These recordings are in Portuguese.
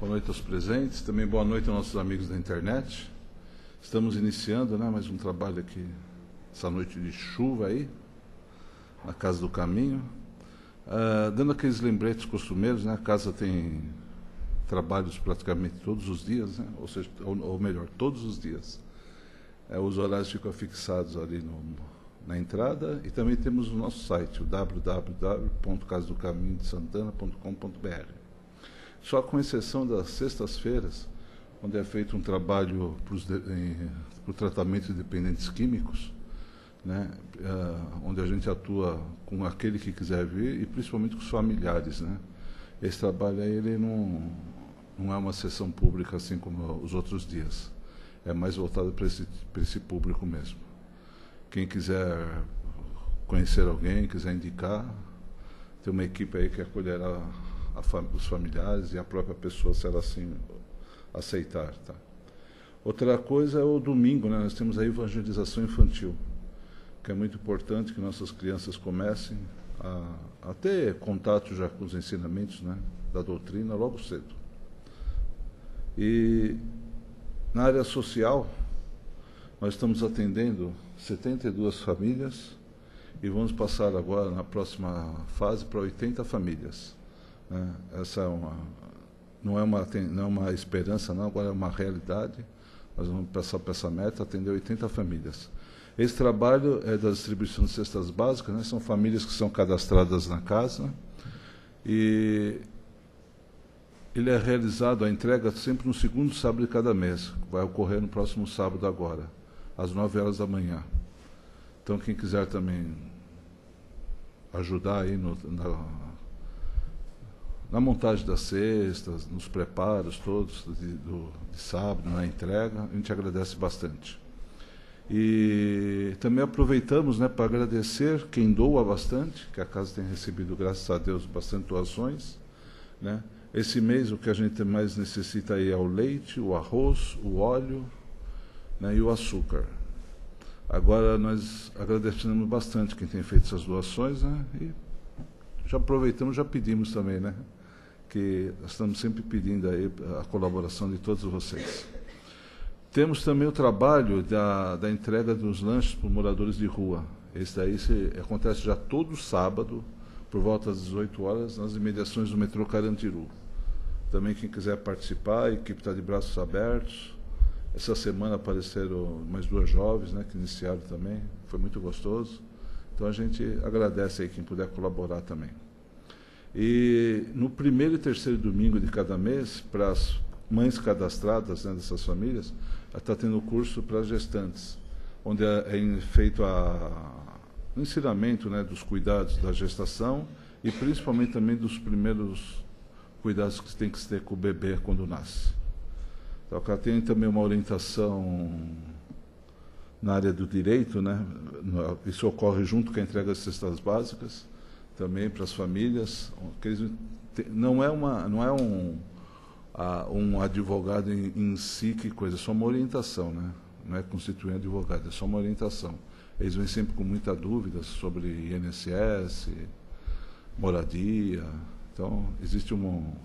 Boa noite aos presentes, também boa noite aos nossos amigos da internet. Estamos iniciando, mais um trabalho aqui, essa noite de chuva aí, na Casa do Caminho. Dando aqueles lembretes costumeiros, a casa tem trabalhos praticamente todos os dias, ou seja, ou melhor, todos os dias. Os horários ficam fixados ali na entrada, e também temos o nosso site, o www.casadocaminhodesantana.com.br. Só com exceção das sextas-feiras, onde é feito um trabalho para o tratamento de dependentes químicos, onde a gente atua com aquele que quiser vir e principalmente com os familiares. Esse trabalho aí, ele não é uma sessão pública assim como os outros dias. É mais voltado para esse público mesmo. Quem quiser conhecer alguém, quiser indicar, tem uma equipe aí que acolherá os familiares e a própria pessoa, se ela assim aceitar. Tá? Outra coisa é o domingo, nós temos a evangelização infantil, que é muito importante que nossas crianças comecem a ter contato já com os ensinamentos da doutrina logo cedo. E na área social, nós estamos atendendo 72 famílias e vamos passar agora, na próxima fase, para 80 famílias. Essa não é uma esperança, não, agora é uma realidade. Nós vamos passar para essa meta, atender 80 famílias. Esse trabalho é da distribuição de cestas básicas, são famílias que são cadastradas na casa, e ele é realizado, a entrega, sempre no segundo sábado de cada mês, vai ocorrer no próximo sábado agora, às 9 horas da manhã. Então, quem quiser também ajudar aí na montagem das cestas, nos preparos todos de sábado, na entrega, a gente agradece bastante. E também aproveitamos para agradecer quem doa bastante, que a casa tem recebido, graças a Deus, bastante doações. Esse mês o que a gente mais necessita aí é o leite, o arroz, o óleo e o açúcar. Agora nós agradecemos bastante quem tem feito essas doações, e já aproveitamos, já pedimos também, que nós estamos sempre pedindo aí a colaboração de todos vocês. Temos também o trabalho da entrega dos lanches para os moradores de rua. Esse daí acontece já todo sábado, por volta das 18 horas, nas imediações do metrô Carandiru. Também quem quiser participar, a equipe está de braços abertos. Essa semana apareceram mais 2 jovens, que iniciaram também, foi muito gostoso. Então a gente agradece aí quem puder colaborar também. E no primeiro e terceiro domingo de cada mês, para as mães cadastradas dessas famílias, está tendo curso para gestantes, onde é feito o ensinamento dos cuidados da gestação e principalmente também dos primeiros cuidados que tem que se ter com o bebê quando nasce. Então, tem também uma orientação na área do direito, isso ocorre junto com a entrega das cestas básicas, também para as famílias. Não é um advogado em si que coisa, é só uma orientação, não é constituir um advogado, é só uma orientação. Eles vêm sempre com muita dúvida sobre INSS, moradia. Então, existe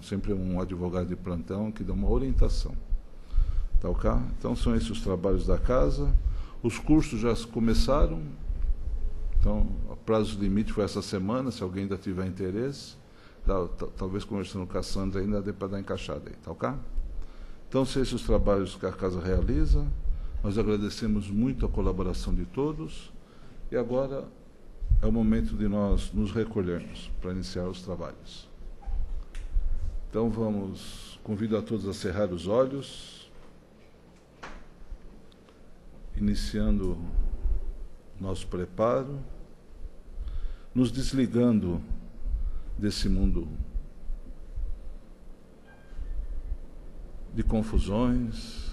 sempre um advogado de plantão que dá uma orientação. Tá, ok? Então, são esses os trabalhos da casa. Os cursos já começaram. Então, o prazo limite foi essa semana, se alguém ainda tiver interesse. Talvez conversando com a Sandra ainda dê para dar encaixada aí, tá, ok? Então, são esses os trabalhos que a casa realiza. Nós agradecemos muito a colaboração de todos. E agora é o momento de nós nos recolhermos para iniciar os trabalhos. Então, convido a todos a cerrar os olhos, iniciando nosso preparo, nos desligando desse mundo de confusões,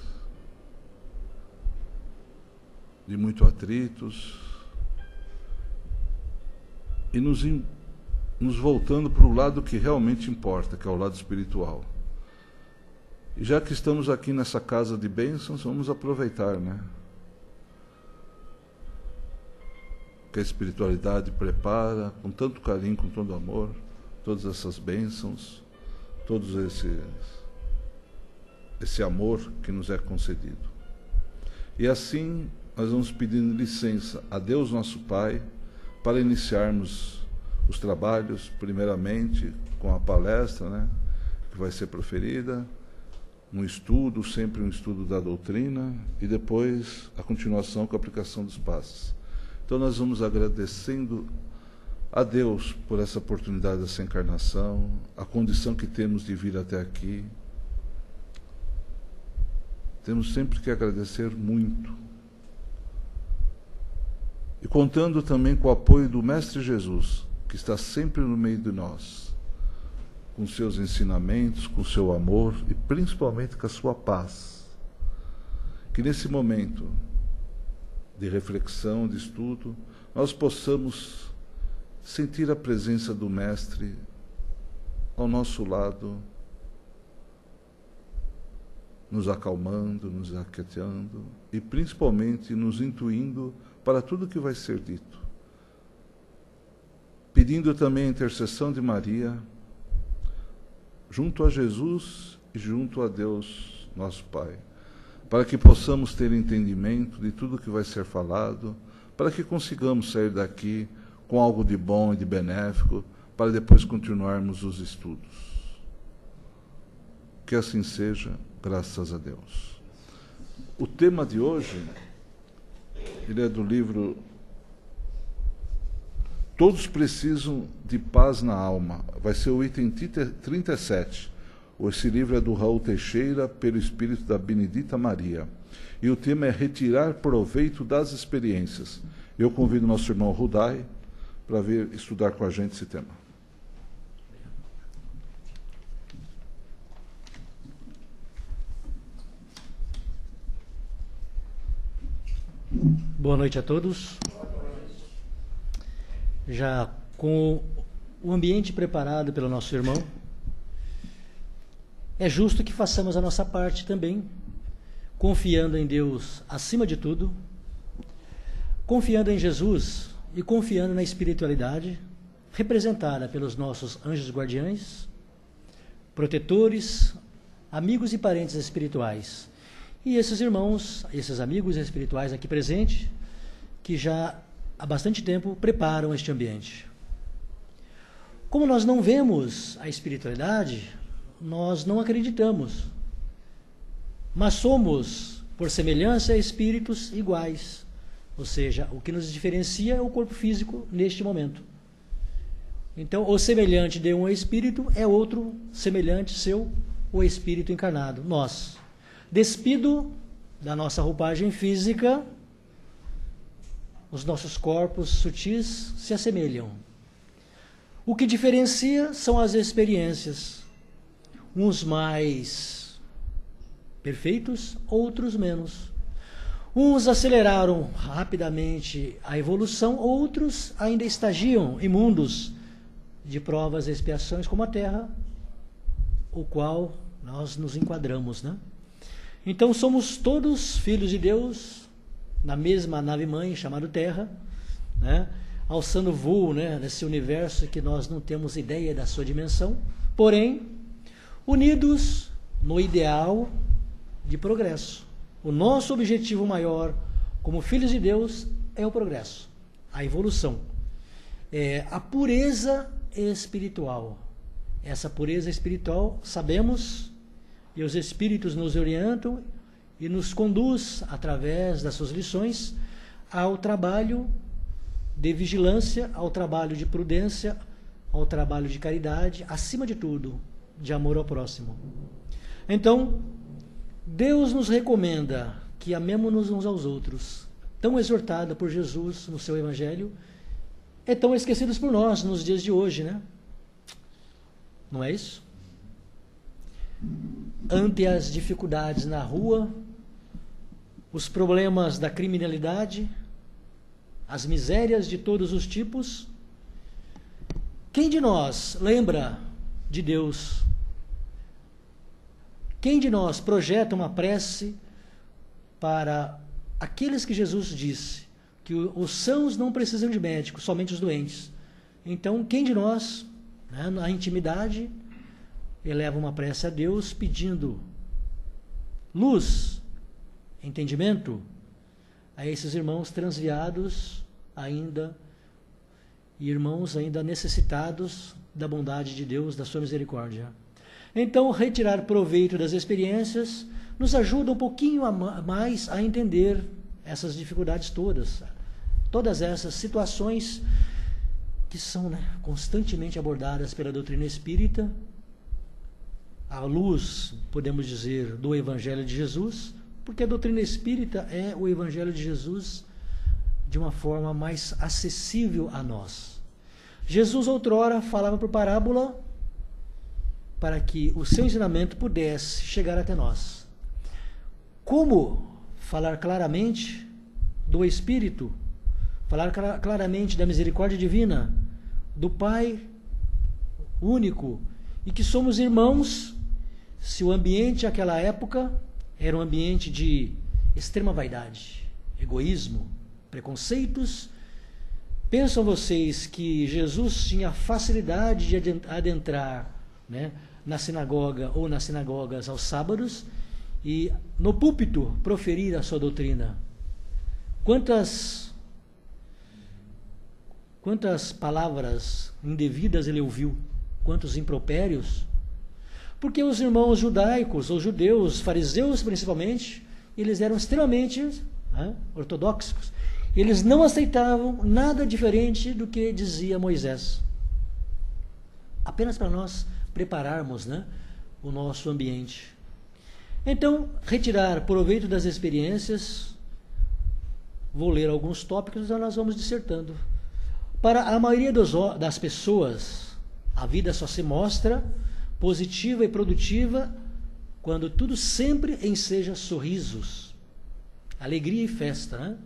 de muito atritos, e nos voltando para o lado que realmente importa, que é o lado espiritual. E já que estamos aqui nessa casa de bênçãos, vamos aproveitar, que a espiritualidade prepara com tanto carinho, com todo amor, todas essas bênçãos, todos esses esse amor que nos é concedido. E assim nós vamos pedindo licença a Deus nosso Pai para iniciarmos os trabalhos, primeiramente com a palestra, né, que vai ser proferida, um estudo, sempre um estudo da doutrina, e depois a continuação com a aplicação dos passos. Então nós vamos agradecendo a Deus por essa oportunidade dessa encarnação, a condição que temos de vir até aqui. Temos sempre que agradecer muito. E contando também com o apoio do Mestre Jesus, que está sempre no meio de nós, com seus ensinamentos, com seu amor e principalmente com a sua paz. Que nesse momento de reflexão, de estudo, nós possamos sentir a presença do Mestre ao nosso lado, nos acalmando, nos aquietando e principalmente nos intuindo para tudo que vai ser dito. Pedindo também a intercessão de Maria, junto a Jesus e junto a Deus, nosso Pai, para que possamos ter entendimento de tudo que vai ser falado, para que consigamos sair daqui com algo de bom e de benéfico, para depois continuarmos os estudos. Que assim seja, graças a Deus. O tema de hoje, ele é do livro Todos Precisam de Paz na Alma. Vai ser o item 37. Esse livro é do Raul Teixeira, pelo espírito da Benedita Maria. E o tema é Retirar Proveito das Experiências. Eu convido nosso irmão Rudai para vir estudar com a gente esse tema. Boa noite a todos. Já com o ambiente preparado pelo nosso irmão, é justo que façamos a nossa parte também, confiando em Deus acima de tudo, confiando em Jesus e confiando na espiritualidade, representada pelos nossos anjos guardiães, protetores, amigos e parentes espirituais. E esses irmãos, esses amigos espirituais aqui presentes, que já há bastante tempo preparam este ambiente. Como nós não vemos a espiritualidade, nós não acreditamos, mas somos, por semelhança, espíritos iguais. Ou seja, o que nos diferencia é o corpo físico neste momento. Então, o semelhante de um espírito é outro semelhante seu, o espírito encarnado, nós. Despido da nossa roupagem física, os nossos corpos sutis se assemelham. O que diferencia são as experiências, uns mais perfeitos, outros menos. Uns aceleraram rapidamente a evolução, outros ainda estagiam em mundos de provas e expiações, como a Terra, o qual nós nos enquadramos, né? Então somos todos filhos de Deus, na mesma nave-mãe chamada Terra, né? Alçando voo, né, nesse universo que nós não temos ideia da sua dimensão, porém, unidos no ideal de progresso. O nosso objetivo maior, como filhos de Deus, é o progresso, a evolução, a pureza espiritual. Essa pureza espiritual, sabemos, e os Espíritos nos orientam e nos conduz, através das suas lições, ao trabalho de vigilância, ao trabalho de prudência, ao trabalho de caridade, acima de tudo, de amor ao próximo. Então, Deus nos recomenda que amemos-nos uns aos outros, tão exortada por Jesus no seu Evangelho, e tão esquecidos por nós nos dias de hoje, né? Não é isso? Ante as dificuldades na rua, os problemas da criminalidade, as misérias de todos os tipos, quem de nós lembra de Deus? Quem de nós projeta uma prece para aqueles que Jesus disse que os sãos não precisam de médicos, somente os doentes? Então, quem de nós, né, na intimidade, eleva uma prece a Deus pedindo luz, entendimento, a esses irmãos transviados ainda, e irmãos ainda necessitados da bondade de Deus, da sua misericórdia. Então, retirar proveito das experiências nos ajuda um pouquinho mais a entender essas dificuldades todas essas situações que são, né, constantemente abordadas pela doutrina espírita, à luz, podemos dizer, do Evangelho de Jesus, porque a doutrina espírita é o Evangelho de Jesus de uma forma mais acessível a nós. Jesus outrora falava por parábola para que o seu ensinamento pudesse chegar até nós. Como falar claramente do Espírito, falar claramente da misericórdia divina, do Pai único, e que somos irmãos, se o ambiente naquela época era um ambiente de extrema vaidade, egoísmo, preconceitos. Pensam vocês que Jesus tinha facilidade de adentrar, né, na sinagoga ou nas sinagogas aos sábados e no púlpito proferir a sua doutrina? Quantas palavras indevidas ele ouviu? Quantos impropérios? Porque os irmãos judaicos, ou judeus, fariseus principalmente, eles eram extremamente, né, ortodoxos. Eles não aceitavam nada diferente do que dizia Moisés. Apenas para nós prepararmos, né, o nosso ambiente. Então, retirar proveito das experiências, vou ler alguns tópicos e nós vamos dissertando. Para a maioria das pessoas, a vida só se mostra positiva e produtiva quando tudo sempre enseja sorrisos, alegria e festa, né?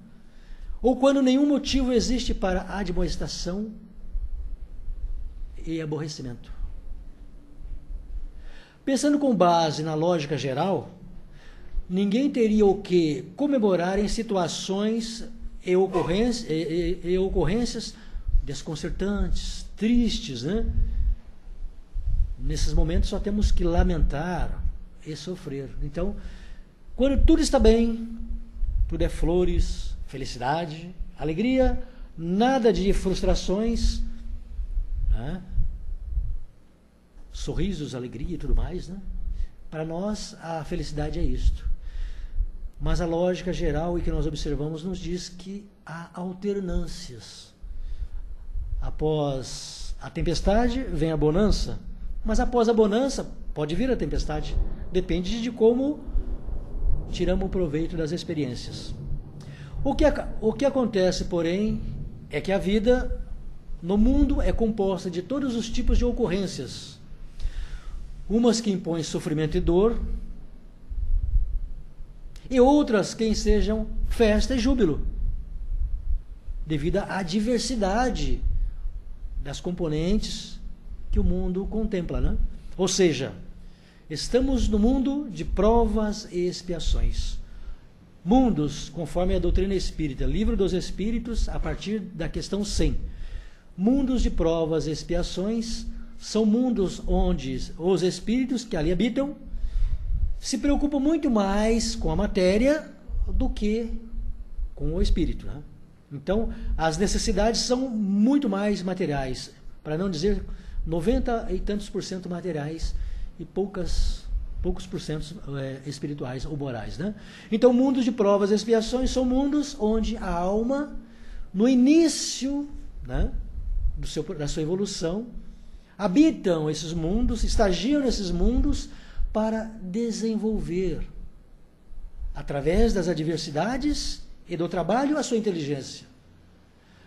Ou quando nenhum motivo existe para admoestação e aborrecimento. Pensando com base na lógica geral, ninguém teria o que comemorar em situações e ocorrências desconcertantes, tristes, né? Nesses momentos só temos que lamentar e sofrer. Então, quando tudo está bem, tudo é flores, felicidade, alegria, nada de frustrações, né? Sorrisos, alegria e tudo mais, né? Para nós, a felicidade é isto. Mas a lógica geral e que nós observamos nos diz que há alternâncias. Após a tempestade, vem a bonança. Mas após a bonança, pode vir a tempestade. Depende de como tiramos o proveito das experiências. O que acontece, porém, é que a vida no mundo é composta de todos os tipos de ocorrências. Umas que impõem sofrimento e dor, e outras que ensejam festa e júbilo, devido à diversidade das componentes que o mundo contempla, né? Ou seja, estamos no mundo de provas e expiações. Mundos, conforme a doutrina espírita, Livro dos Espíritos, a partir da questão 100. Mundos de provas e expiações são mundos onde os espíritos que ali habitam se preocupam muito mais com a matéria do que com o espírito, né? Então, as necessidades são muito mais materiais, para não dizer 90 e tantos por cento materiais e poucos por cento espirituais ou morais, né? Então, mundos de provas e expiações são mundos onde a alma, no início, né, da sua evolução, habitam esses mundos, estagiam nesses mundos para desenvolver, através das adversidades e do trabalho, a sua inteligência.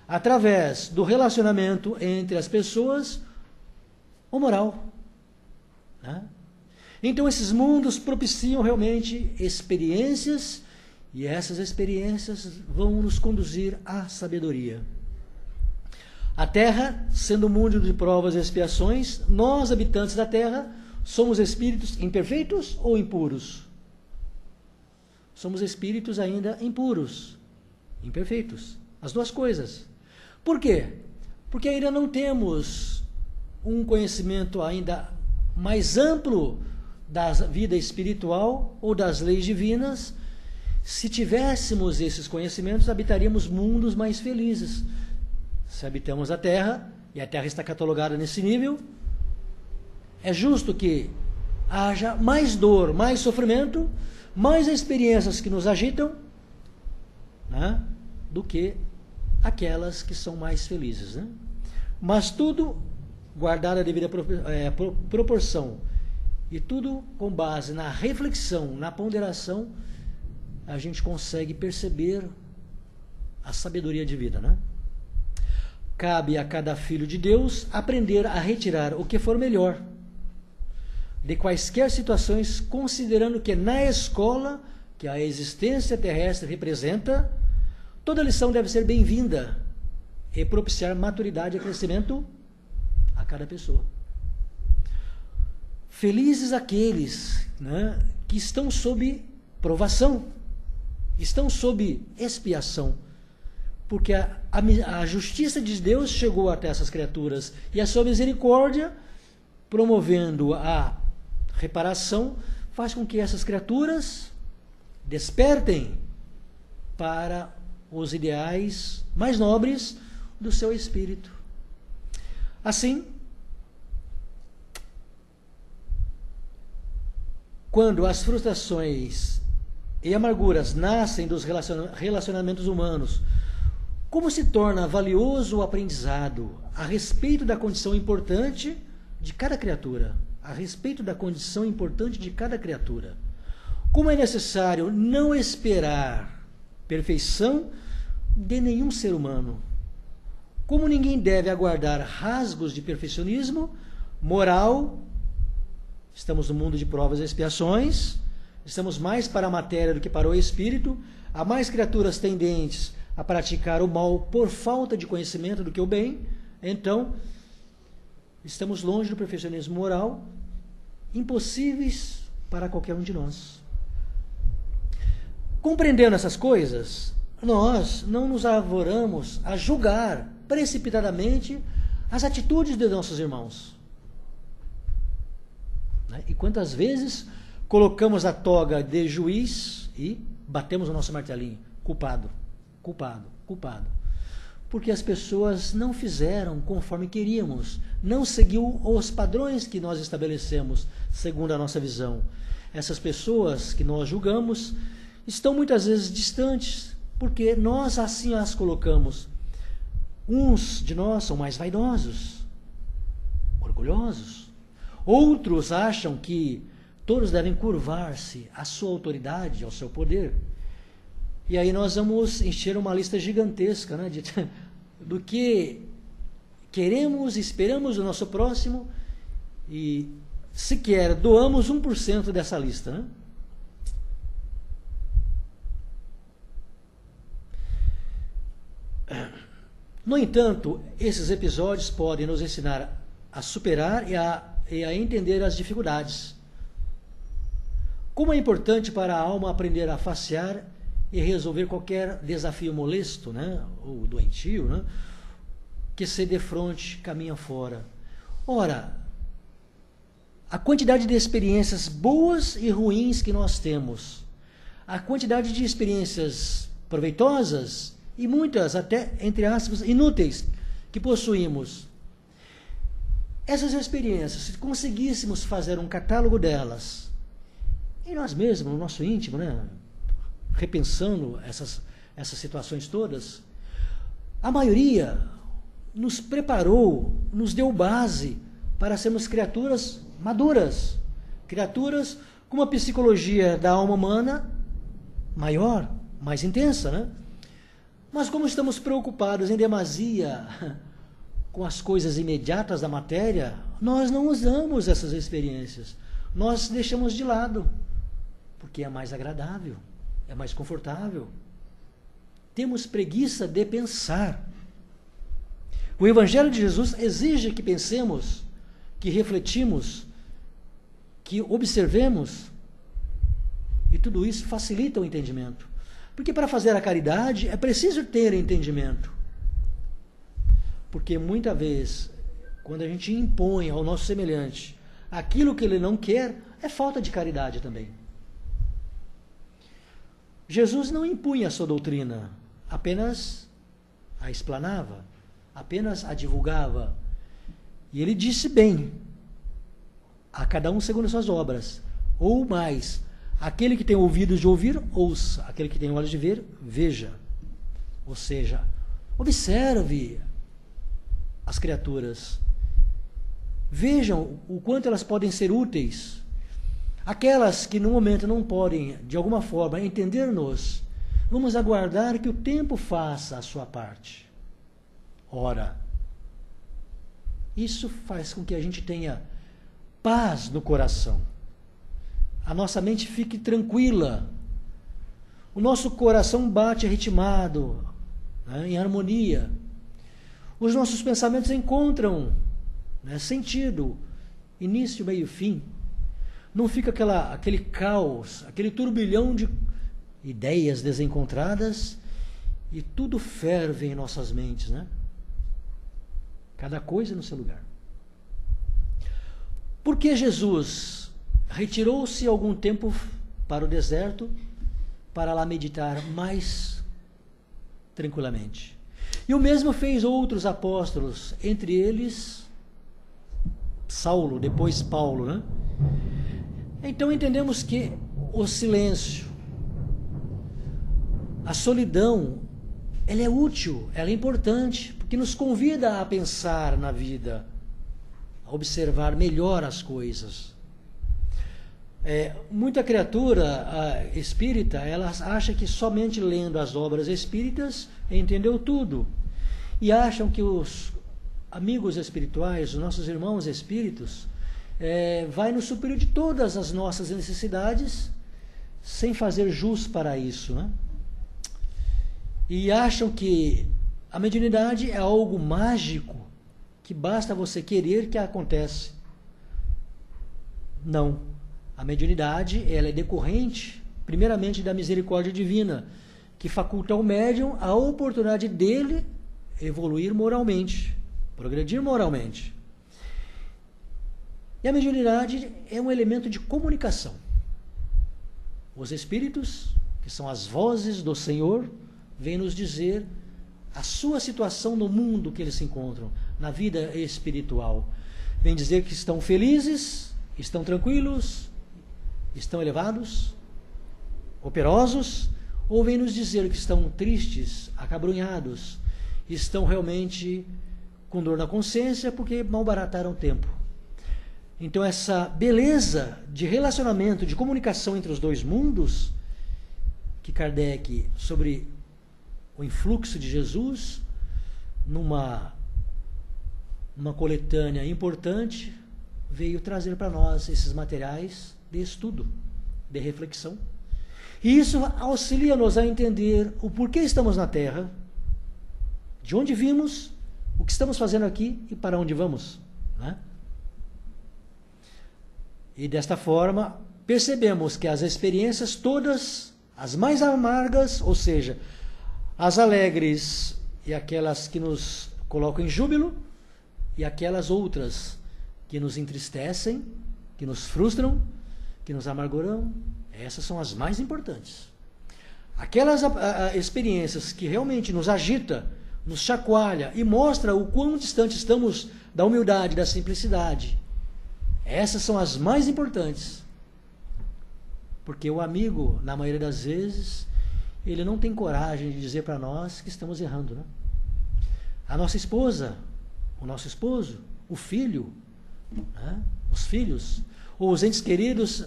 Através do relacionamento entre as pessoas, o moral, né? Então, esses mundos propiciam realmente experiências, e essas experiências vão nos conduzir à sabedoria. A Terra, sendo um mundo de provas e expiações, nós, habitantes da Terra, somos espíritos imperfeitos ou impuros? Somos espíritos ainda impuros, imperfeitos, as duas coisas. Por quê? Porque ainda não temos um conhecimento ainda mais amplo da vida espiritual ou das leis divinas. Se tivéssemos esses conhecimentos, habitaríamos mundos mais felizes. Se habitamos a Terra, e a Terra está catalogada nesse nível, é justo que haja mais dor, mais sofrimento, mais experiências que nos agitam, né, do que aquelas que são mais felizes, né? Mas tudo guardado a devida proporção, e tudo com base na reflexão, na ponderação, a gente consegue perceber a sabedoria de vida, né? Cabe a cada filho de Deus aprender a retirar o que for melhor de quaisquer situações, considerando que na escola que a existência terrestre representa, toda lição deve ser bem-vinda e propiciar maturidade e crescimento a cada pessoa. Felizes aqueles, né, que estão sob provação, estão sob expiação, porque a justiça de Deus chegou até essas criaturas, e a sua misericórdia, promovendo a reparação, faz com que essas criaturas despertem para os ideais mais nobres do seu espírito. Assim, quando as frustrações e amarguras nascem dos relacionamentos humanos, como se torna valioso o aprendizado a respeito da condição importante de cada criatura, a respeito da condição importante de cada criatura. Como é necessário não esperar perfeição de nenhum ser humano. Como ninguém deve aguardar rasgos de perfeccionismo moral. Estamos no mundo de provas e expiações, estamos mais para a matéria do que para o espírito. Há mais criaturas tendentes a praticar o mal por falta de conhecimento do que o bem. Então, estamos longe do perfeccionismo moral, impossíveis para qualquer um de nós. Compreendendo essas coisas, nós não nos arvoramos a julgar precipitadamente as atitudes de nossos irmãos. E quantas vezes colocamos a toga de juiz e batemos o nosso martelinho? Culpado, culpado, culpado. Porque as pessoas não fizeram conforme queríamos, não seguiu os padrões que nós estabelecemos, segundo a nossa visão. Essas pessoas que nós julgamos estão muitas vezes distantes, porque nós assim as colocamos. Uns de nós são mais vaidosos, orgulhosos. Outros acham que todos devem curvar-se à sua autoridade, ao seu poder. E aí nós vamos encher uma lista gigantesca, né, do que queremos, esperamos do nosso próximo, e sequer doamos 1% dessa lista, né? No entanto, esses episódios podem nos ensinar a superar e a entender as dificuldades. Como é importante para a alma aprender a facear e resolver qualquer desafio molesto, né, ou doentio, né, que se defronte, caminha fora. Ora, a quantidade de experiências boas e ruins que nós temos, a quantidade de experiências proveitosas e muitas, até, entre aspas, inúteis, que possuímos. Essas experiências, se conseguíssemos fazer um catálogo delas, e nós mesmos, no nosso íntimo, né, repensando essas situações todas, a maioria nos preparou, nos deu base para sermos criaturas maduras, criaturas com uma psicologia da alma humana maior, mais intensa, né? Mas como estamos preocupados em demasia com as coisas imediatas da matéria, nós não usamos essas experiências. Nós deixamos de lado, porque é mais agradável, é mais confortável. Temos preguiça de pensar. O Evangelho de Jesus exige que pensemos, que refletimos, que observemos, e tudo isso facilita o entendimento. Porque para fazer a caridade é preciso ter entendimento. Porque muitas vezes, quando a gente impõe ao nosso semelhante aquilo que ele não quer, é falta de caridade também. Jesus não impunha a sua doutrina, apenas a explanava, apenas a divulgava. E ele disse bem, a cada um segundo as suas obras, ou mais, aquele que tem ouvidos de ouvir, ouça, aquele que tem olhos de ver, veja. Ou seja, observe as criaturas, vejam o quanto elas podem ser úteis. Aquelas que no momento não podem, de alguma forma, entender-nos, vamos aguardar que o tempo faça a sua parte. Ora, isso faz com que a gente tenha paz no coração. A nossa mente fique tranquila. O nosso coração bate ritmado, né, em harmonia. Os nossos pensamentos encontram, né, sentido, início, meio e fim. Não fica aquele caos, aquele turbilhão de ideias desencontradas e tudo ferve em nossas mentes, né? Cada coisa no seu lugar. Por que Jesus retirou-se algum tempo para o deserto para lá meditar mais tranquilamente? E o mesmo fez outros apóstolos, entre eles Saulo, depois Paulo, né? Então entendemos que o silêncio, a solidão, ela é útil, ela é importante, porque nos convida a pensar na vida, a observar melhor as coisas. Muita criatura espírita, ela acha que somente lendo as obras espíritas entendeu tudo. E acham que os amigos espirituais, os nossos irmãos espíritos, vai nos suprir de todas as nossas necessidades, sem fazer jus para isso, né? E acham que a mediunidade é algo mágico, que basta você querer que acontece. Não. A mediunidade, ela é decorrente, primeiramente, da misericórdia divina, que faculta ao médium a oportunidade dele evoluir moralmente, progredir moralmente. E a mediunidade é um elemento de comunicação. Os espíritos, que são as vozes do Senhor, vêm nos dizer a sua situação no mundo que eles se encontram, na vida espiritual. Vêm dizer que estão felizes, estão tranquilos, estão elevados, operosos, ou vêm nos dizer que estão tristes, acabrunhados, estão realmente com dor na consciência porque malbarataram o tempo. Então essa beleza de relacionamento, de comunicação entre os dois mundos, que Kardec, sobre o influxo de Jesus, numa coletânea importante, veio trazer para nós esses materiais de estudo, de reflexão. E isso auxilia-nos a entender o porquê estamos na Terra, de onde vimos, o que estamos fazendo aqui e para onde vamos, né? E desta forma, percebemos que as experiências todas, as mais amargas, ou seja, as alegres e aquelas que nos colocam em júbilo, e aquelas outras que nos entristecem, que nos frustram, que nos amarguram, essas são as mais importantes. Aquelas experiências que realmente nos agita, nos chacoalha e mostra o quão distante estamos da humildade, da simplicidade, essas são as mais importantes. Porque o amigo, na maioria das vezes, ele não tem coragem de dizer para nós que estamos errando, né? A nossa esposa, o nosso esposo, o filho, né? Os filhos, ou os entes queridos,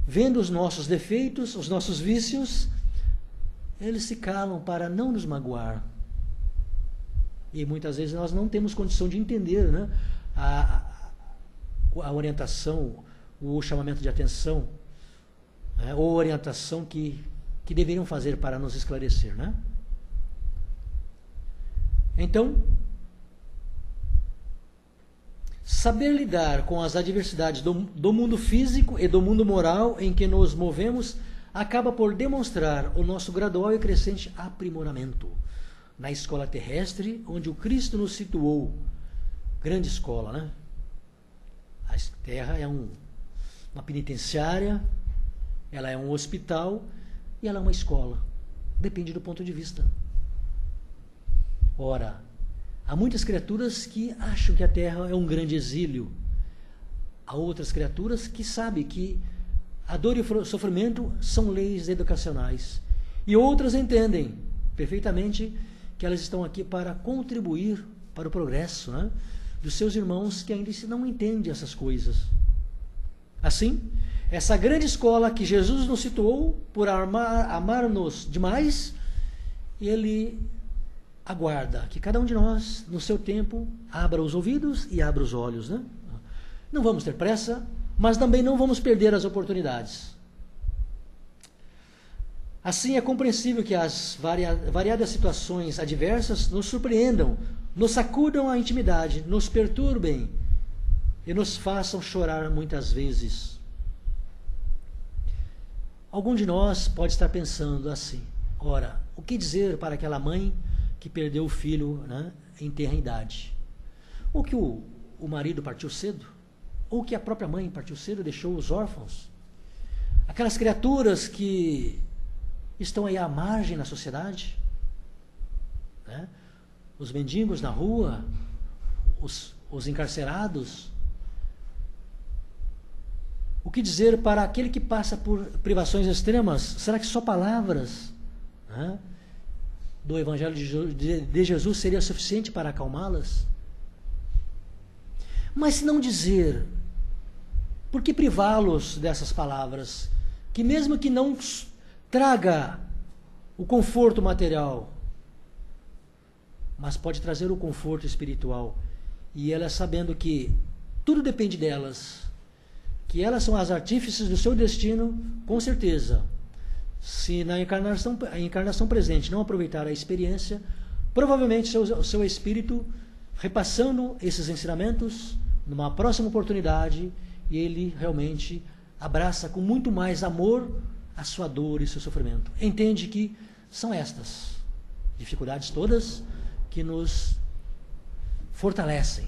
vendo os nossos defeitos, os nossos vícios, eles se calam para não nos magoar. E muitas vezes nós não temos condição de entender, né, a orientação, o chamamento de atenção, né, ou orientação que deveriam fazer para nos esclarecer, né? Então, saber lidar com as adversidades do mundo físico e do mundo moral em que nos movemos acaba por demonstrar o nosso gradual e crescente aprimoramento na escola terrestre, onde o Cristo nos situou. Grande escola, né? A terra é uma penitenciária, ela é um hospital e ela é uma escola. Depende do ponto de vista. Ora, há muitas criaturas que acham que a terra é um grande exílio. Há outras criaturas que sabem que a dor e o sofrimento são leis educacionais. E outras entendem perfeitamente que elas estão aqui para contribuir para o progresso, né, dos seus irmãos que ainda não entendem essas coisas. Assim, essa grande escola que Jesus nos situou por amar-nos demais, ele aguarda que cada um de nós, no seu tempo, abra os ouvidos e abra os olhos, né? Não vamos ter pressa, mas também não vamos perder as oportunidades. Assim, é compreensível que as variadas situações adversas nos surpreendam, nos sacudam a intimidade, nos perturbem e nos façam chorar muitas vezes. Algum de nós pode estar pensando assim: ora, o que dizer para aquela mãe que perdeu o filho, né, em tenra idade? Ou que o marido partiu cedo? Ou que a própria mãe partiu cedo e deixou os órfãos? Aquelas criaturas que estão aí à margem na sociedade, né? Os mendigos na rua, os encarcerados. O que dizer para aquele que passa por privações extremas? Será que só palavras, né, do Evangelho de Jesus seria suficiente para acalmá-las? Mas se não dizer, por que privá-los dessas palavras, que mesmo que não traga o conforto material, mas pode trazer o conforto espiritual, e elas sabendo que tudo depende delas, que elas são as artífices do seu destino, com certeza, se na encarnação presente não aproveitar a experiência, provavelmente seu espírito, repassando esses ensinamentos, numa próxima oportunidade, ele realmente abraça com muito mais amor a sua dor e seu sofrimento. Entende que são estas dificuldades todas que nos fortalecem,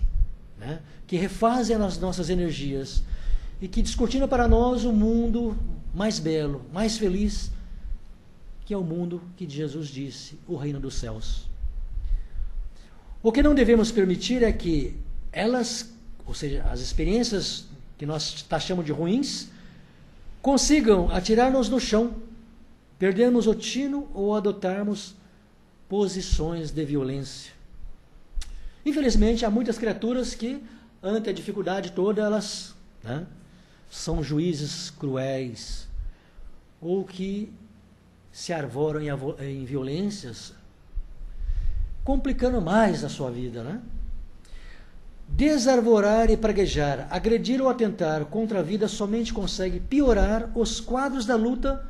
né, que refazem as nossas energias e que descortinam para nós um mundo mais belo, mais feliz, que é o mundo que Jesus disse, o reino dos céus. O que não devemos permitir é que elas, ou seja, as experiências que nós taxamos de ruins, consigam atirar-nos no chão, perdermos o tino ou adotarmos posições de violência. Infelizmente, há muitas criaturas que, ante a dificuldade toda, elas, né, são juízes cruéis, ou que se arvoram em violências, complicando mais a sua vida, né? Desarvorar e praguejar, agredir ou atentar contra a vida somente consegue piorar os quadros da luta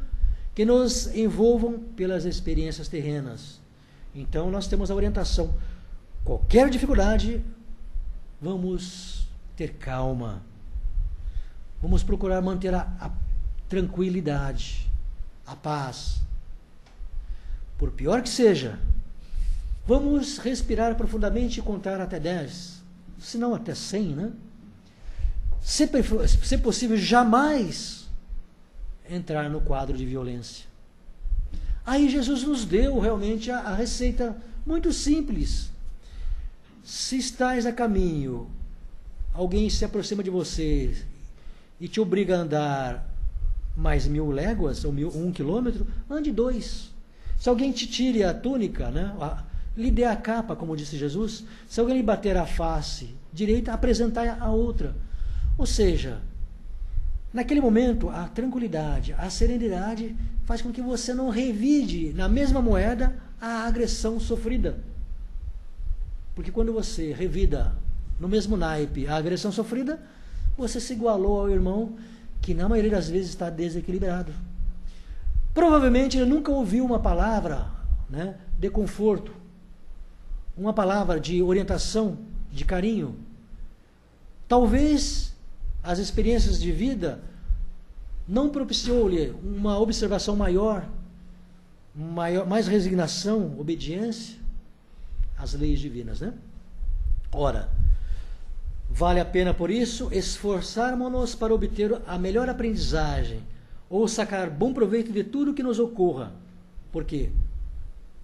que nos envolvam pelas experiências terrenas. Então nós temos a orientação: qualquer dificuldade, vamos ter calma, vamos procurar manter a tranquilidade, a paz. Por pior que seja, vamos respirar profundamente e contar até 10, se não até 100, né? Se possível, jamais entrar no quadro de violência. Aí Jesus nos deu realmente a receita muito simples. Se estás a caminho, alguém se aproxima de você e te obriga a andar mais 1000 léguas, ou 1 quilômetro, ande 2. Se alguém te tire a túnica, né, lhe dê a capa, como disse Jesus. Se alguém lhe bater a face direita, apresentar a outra. Ou seja, naquele momento, a tranquilidade, a serenidade faz com que você não revide na mesma moeda a agressão sofrida. Porque quando você revida no mesmo naipe a agressão sofrida, você se igualou ao irmão que na maioria das vezes está desequilibrado. Provavelmente ele nunca ouviu uma palavra, né, de conforto, uma palavra de orientação, de carinho. Talvez as experiências de vida não propiciou-lhe uma observação maior, mais resignação, obediência às leis divinas, né? Ora, Vale a pena, por isso, esforçarmos-nos para obter a melhor aprendizagem ou sacar bom proveito de tudo que nos ocorra, porque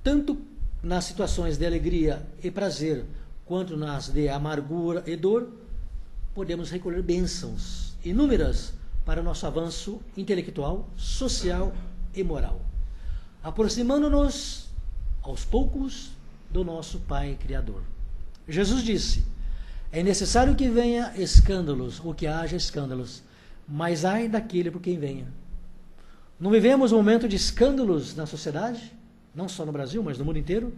tanto nas situações de alegria e prazer, quanto nas de amargura e dor, podemos recolher bênçãos inúmeras para nosso avanço intelectual, social e moral, aproximando-nos aos poucos do nosso Pai Criador. Jesus disse: é necessário que venha escândalos, ou que haja escândalos, mas ai daquele por quem venha. Não vivemos um momento de escândalos na sociedade, não só no Brasil, mas no mundo inteiro?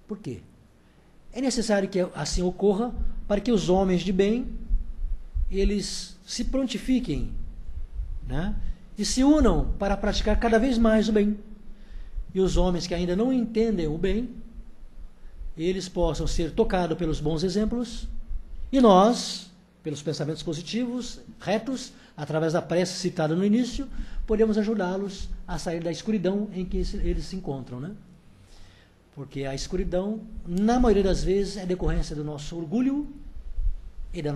Por quê? É necessário que assim ocorra para que os homens de bem, eles se prontifiquem, né? E se unam para praticar cada vez mais o bem. E os homens que ainda não entendem o bem, eles possam ser tocados pelos bons exemplos, e nós, pelos pensamentos positivos, retos, através da prece citada no início, podemos ajudá-los a sair da escuridão em que eles se encontram, né? Porque a escuridão, na maioria das vezes, é decorrência do nosso orgulho e do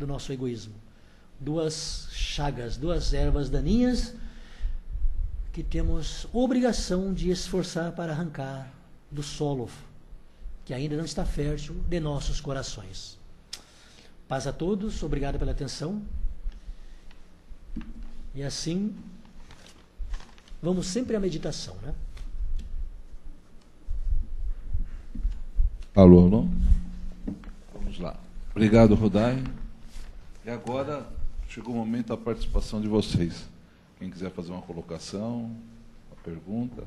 nosso egoísmo. Duas chagas, duas ervas daninhas que temos obrigação de esforçar para arrancar do solo, que ainda não está fértil, de nossos corações. Paz a todos, obrigado pela atenção. E assim, vamos sempre à meditação, né? Alô, alô? Vamos lá. Obrigado, Rudai. E agora chegou o momento da participação de vocês. Quem quiser fazer uma colocação, uma pergunta.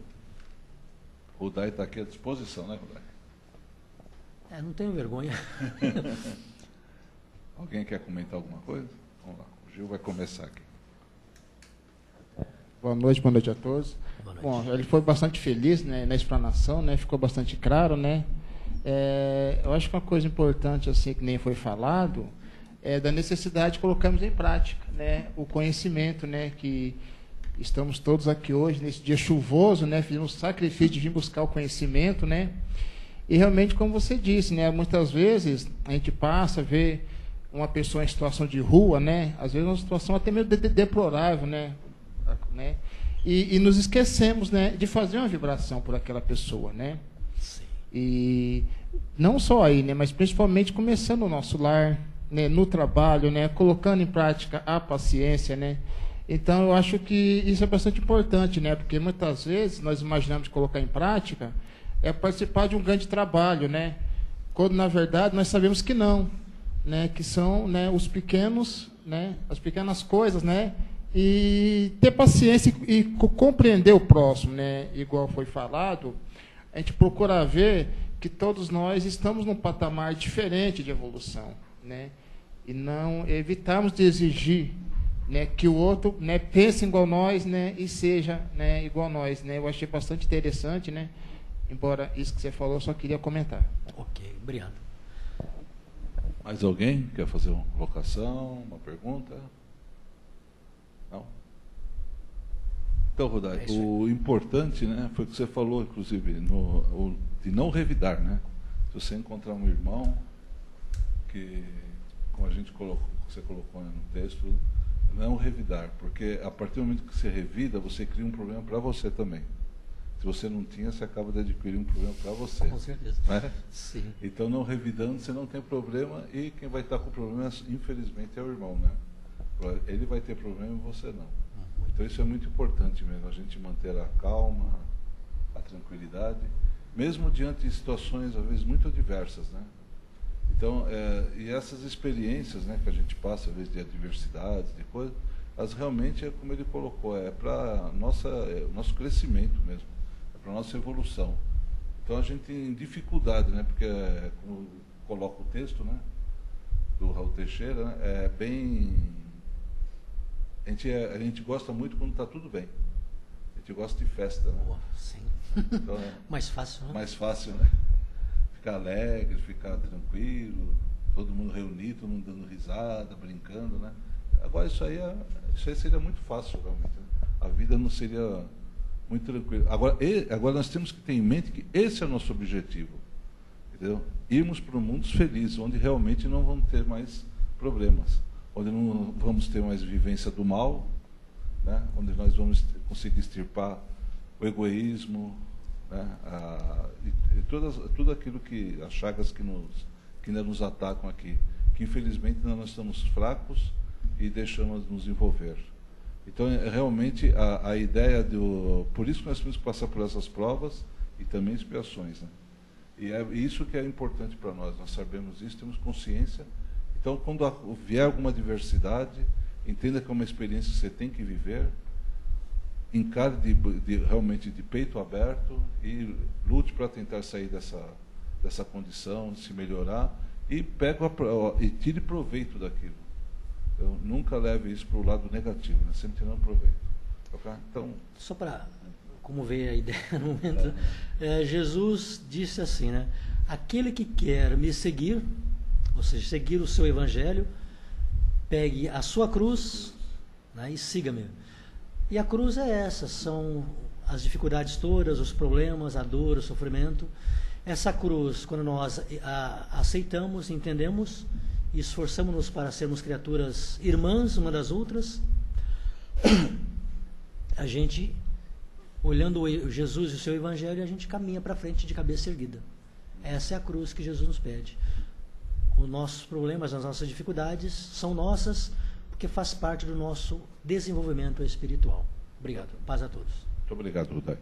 Rudai está aqui à disposição, né, Rudai? Não tenho vergonha. Alguém quer comentar alguma coisa? Vamos lá, o Gil vai começar aqui. Boa noite a todos. Boa noite. Bom, ele foi bastante feliz, né, na explanação, né, ficou bastante claro, né. Eu acho que uma coisa importante, assim, que nem foi falado, é da necessidade de colocarmos em prática, né, o conhecimento, né, que estamos todos aqui hoje, nesse dia chuvoso, né, fizemos o sacrifício de vir buscar o conhecimento, né, e realmente, como você disse, né, muitas vezes a gente passa a ver uma pessoa em situação de rua, né, às vezes uma situação até meio deplorável, né, e nos esquecemos, né, de fazer uma vibração por aquela pessoa, né. Sim. E não só aí, né, mas principalmente começando o nosso lar, né, no trabalho, né, colocando em prática a paciência, né. Então eu acho que isso é bastante importante, né, porque muitas vezes nós imaginamos colocar em prática é participar de um grande trabalho, né, quando na verdade nós sabemos que não, né, que são, né, os pequenos, né, as pequenas coisas, né, e ter paciência e compreender o próximo, né, igual foi falado, a gente procura ver que todos nós estamos num patamar diferente de evolução, né, e não evitarmos de exigir, né, que o outro, né, pense igual nós, né, e seja, né, igual nós, né. Eu achei bastante interessante, né, embora isso que você falou, eu só queria comentar. Ok, obrigado. Mais alguém quer fazer uma colocação, uma pergunta? Não? Então, Rudai, o importante, né, foi o que você falou, inclusive, de não revidar, né? Se você encontrar um irmão que, como a gente colocou, você colocou no texto, não revidar, porque a partir do momento que você revida, você cria um problema para você também. Se você não tinha, você acaba de adquirir um problema para você. Com certeza. Né? Sim. Então, não revidando, você não tem problema, e quem vai estar com problema, infelizmente, é o irmão, né? Ele vai ter problema e você não. Então, isso é muito importante mesmo, a gente manter a calma, a tranquilidade, mesmo diante de situações, às vezes, muito adversas, né? Então, e essas experiências, né, que a gente passa, às vezes, de adversidades, de coisas, elas realmente, é como ele colocou, é para o nosso crescimento mesmo, é para a nossa evolução. Então, a gente tem dificuldade, né, porque, como coloca o texto, né, do Raul Teixeira, né, é bem... A gente gosta muito quando está tudo bem. A gente gosta de festa, né? Sim. Então, mais fácil, né? Mais fácil, né? Ficar alegre, ficar tranquilo, todo mundo reunido, todo mundo dando risada, brincando, né? Agora isso aí seria muito fácil, realmente, né? A vida não seria muito tranquila. Agora nós temos que ter em mente que esse é o nosso objetivo. entendeu? Irmos para um mundo feliz, onde realmente não vamos ter mais problemas, onde não vamos ter mais vivência do mal, né? Onde nós vamos conseguir extirpar o egoísmo, né? E tudo aquilo que as chagas que ainda nos atacam aqui, que infelizmente nós estamos fracos e deixamos nos envolver. Então, realmente, a ideia por isso que nós temos que passar por essas provas e também expiações, né? E é isso que é importante para nós sabemos isso, temos consciência. Então, quando vier alguma adversidade, entenda que é uma experiência que você tem que viver, encare realmente de peito aberto e lute para tentar sair dessa condição, se melhorar, e e tire proveito daquilo. Eu nunca leve isso para o lado negativo, né? Sempre tirando proveito. Okay? Então, só para como veio a ideia no momento, Jesus disse assim, né? Aquele que quer me seguir, ou seja, seguir o seu evangelho, pegue a sua cruz, né, e siga-me. E a cruz é essa, são as dificuldades todas, os problemas, a dor, o sofrimento. Essa cruz, quando nós a aceitamos, entendemos e esforçamos-nos para sermos criaturas irmãs uma das outras, a gente, olhando Jesus e o seu evangelho, a gente caminha para frente de cabeça erguida. Essa é a cruz que Jesus nos pede. Os nossos problemas, as nossas dificuldades são nossas, porque faz parte do nosso desenvolvimento espiritual. Obrigado. Paz a todos. Muito obrigado, Rudai.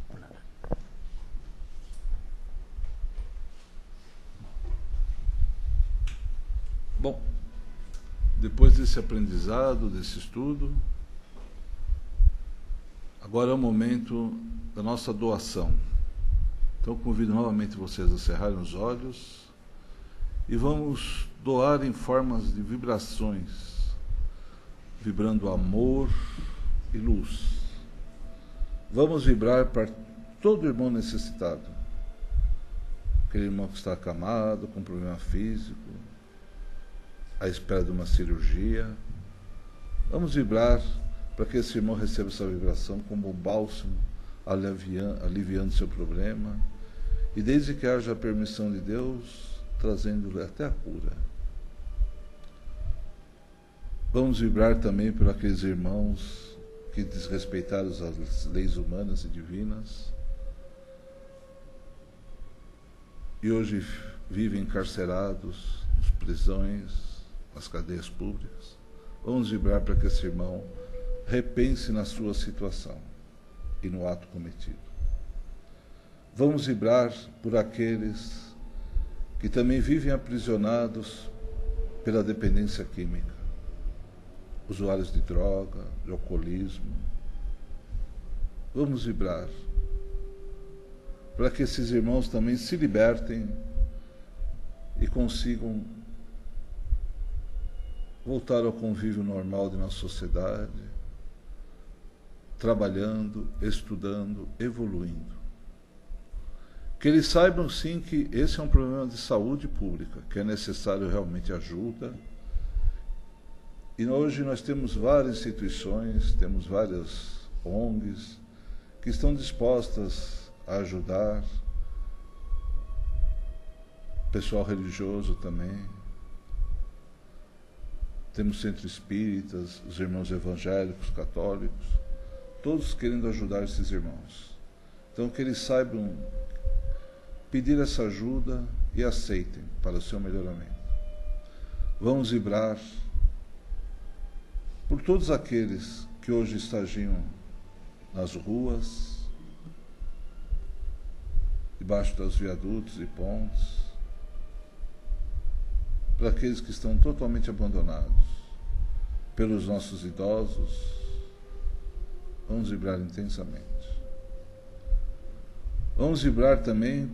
Por nada. Bom, depois desse aprendizado, desse estudo, agora é o momento da nossa doação. Então, convido novamente vocês a cerrarem os olhos e vamos doar em formas de vibrações, vibrando amor e luz. Vamos vibrar para todo irmão necessitado, aquele irmão que está acamado, com problema físico, à espera de uma cirurgia. Vamos vibrar para que esse irmão receba essa vibração como um bálsamo, aliviando seu problema, e desde que haja a permissão de Deus, trazendo até a cura. Vamos vibrar também por aqueles irmãos que desrespeitaram as leis humanas e divinas e hoje vivem encarcerados nas prisões, nas cadeias públicas. Vamos vibrar para que esse irmão repense na sua situação e no ato cometido. Vamos vibrar por aqueles que também vivem aprisionados pela dependência química, usuários de droga, de alcoolismo. Vamos vibrar para que esses irmãos também se libertem e consigam voltar ao convívio normal de nossa sociedade, trabalhando, estudando, evoluindo. Que eles saibam sim que esse é um problema de saúde pública, que é necessário realmente ajuda. E hoje nós temos várias instituições, temos várias ONGs que estão dispostas a ajudar, pessoal religioso também. Temos centros espíritas, os irmãos evangélicos, católicos, todos querendo ajudar esses irmãos. Então que eles saibam pedir essa ajuda e aceitem para o seu melhoramento. Vamos vibrar por todos aqueles que hoje estagiam nas ruas, debaixo dos viadutos e pontes, para aqueles que estão totalmente abandonados, pelos nossos idosos. Vamos vibrar intensamente. Vamos vibrar também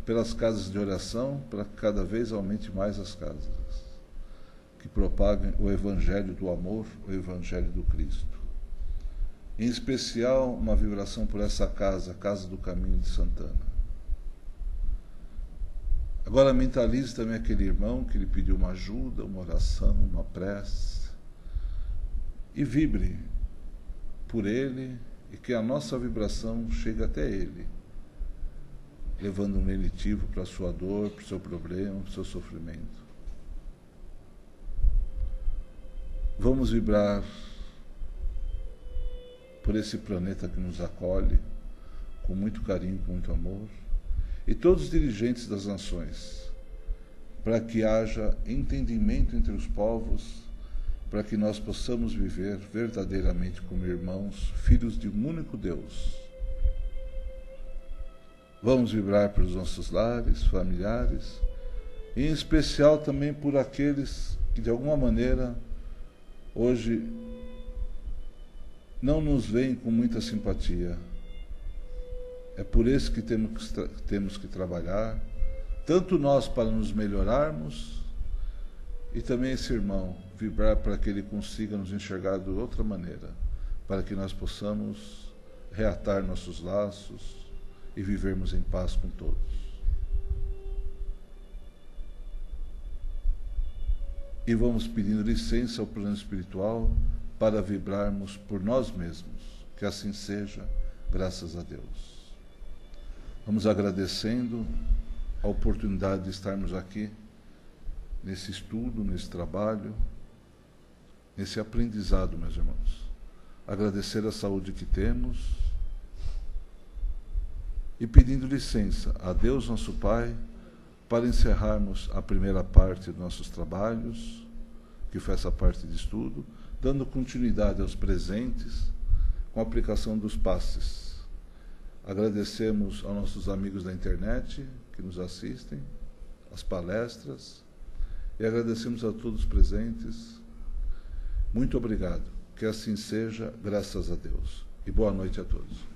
pelas casas de oração, para que cada vez aumente mais as casas que propaguem o Evangelho do amor, o Evangelho do Cristo. Em especial, uma vibração por essa casa, a Casa do Caminho de Santana. Agora mentalize também aquele irmão que lhe pediu uma ajuda, uma oração, uma prece, e vibre por ele, e que a nossa vibração chegue até ele, levando um lenitivo para a sua dor, para o seu problema, para o seu sofrimento. Vamos vibrar por esse planeta que nos acolhe, com muito carinho, com muito amor, e todos os dirigentes das nações, para que haja entendimento entre os povos, para que nós possamos viver verdadeiramente como irmãos, filhos de um único Deus. Vamos vibrar pelos nossos lares, familiares, e em especial também por aqueles que de alguma maneira hoje não nos veem com muita simpatia. É por isso que temos que trabalhar, tanto nós para nos melhorarmos, e também esse irmão vibrar para que ele consiga nos enxergar de outra maneira, para que nós possamos reatar nossos laços e vivermos em paz com todos. E vamos pedindo licença ao plano espiritual para vibrarmos por nós mesmos. Que assim seja, graças a Deus. Vamos agradecendo a oportunidade de estarmos aqui, nesse estudo, nesse trabalho, nesse aprendizado, meus irmãos. Agradecer a saúde que temos e pedindo licença a Deus, nosso Pai, para encerrarmos a primeira parte dos nossos trabalhos, que foi essa parte de estudo, dando continuidade aos presentes com a aplicação dos passes. Agradecemos aos nossos amigos da internet que nos assistem, as palestras, e agradecemos a todos os presentes. Muito obrigado. Que assim seja, graças a Deus. E boa noite a todos.